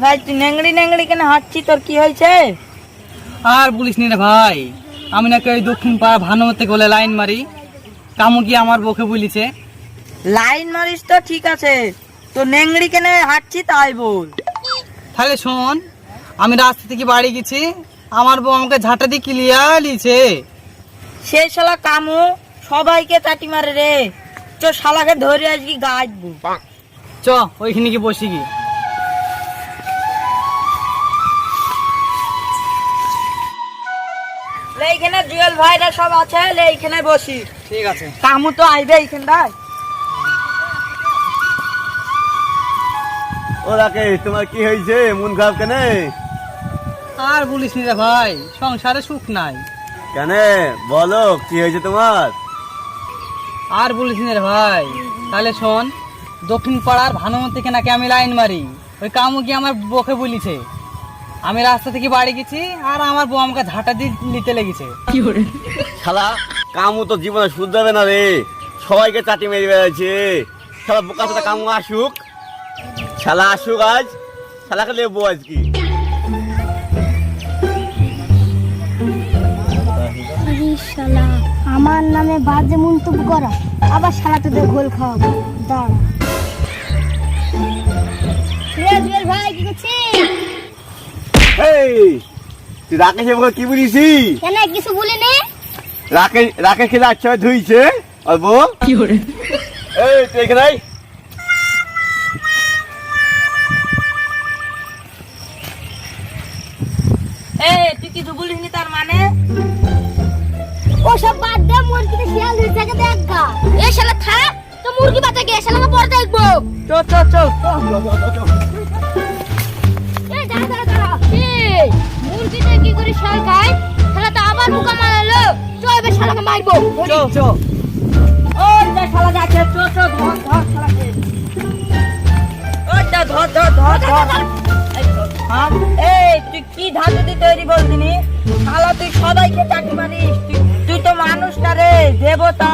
ভাই তুই নেংড়ি নেংড়ি কেন হাঁটছি, তোর কি হয়েছে? আর বলিস নি রে ভাই, আমি নাকি ওই দক্ষিণ পাড়া ভানুমতে গেলে লাইন মারি, কামু কি আমার বকে বলিছে। লাইন মারিস তো ঠিক আছে, তো নেংড়ি কেন হাঁটছি তাই বল। তাহলে শোন, আমি রাস্তা থেকে বাড়ি গেছি, আমার বউ আমাকে ঝাঁটা দিয়ে কিলিয়া লিছে। সেই শালা কামু সবাইকে চাটি মারে রে, চ শালাকে ধরে আজকে গাছবো। চ ওইখানে কি বসি কি। এইখানে জুয়েল ভাইরা সব আছে, এইখানে বসি। ঠিক আছে। কামু তো আইবে এইখানটায়। ও রাকেশ, তোমার কি হয়েছে? মন খারাপ কেন? আর বলিস নি রে ভাই, সংসারে সুখ নাই। কেন বলো, কি হয়েছে তোমার? আর বলিস নি রে ভাই, তাহলে শোন, দক্ষিণ পাড়ার ভানুমতি থেকে নাকি আমি লাইন মারি, ওই কামু কি আমার বকে বলিছে। আমি রাস্তা থেকে বাড়ি গেছি আর আমার বউ আমাকে ঝাঁটা দিয়ে নিতে লেগেছে। শালা কামু তো জীবনে শুধরাবে না রে, সবাইকে চাটি মেরে বেড়াচ্ছে। শালা বোকা চোদা কামু আসুক, শালা আসুক আজ, শালাকে লেবো আজ কি। শালা আমার নামে বাজে মন্তব্য করা, আবার শালা তোদের ঘোল খাওয়াবো, দাঁড়া। জুয়েল ভাই কি করছিস? এই তুই রাকেশের মুখে কি বলিস? কেন কিছু বলিনি? রাকেশ খেলে আচ্ছা ধুইছে অল্প। এই তুই এখানে আয়। তুই কিছু বলিসনি তার মানে? ওসব বাদ দে, মুরগিতে শিয়াল ধরছে দেখ গা। এ শালা থাক, তো মুরগি বাঁচা গিয়ে শালাকে পরে দেখবো। চল চল চল। এই দাঁড়া দাঁড়া দাঁড়া, এই মুরগিতে কি করে শাল খায়? শালা তো আবার মুখা মারলো, চল এবার শালাকে মারবো। চল চল। ওই যে শালা যাচ্ছে, চল চল, ধর ধর শালাকে। ওই যা, ধর ধর ধর ধর। এই তুই কি ধাতু দিয়ে তৈরি বলছিনি? শালা তুই সবাইকে চাকরি মারিস, তুই তো মানুষ না রে, দেবতা।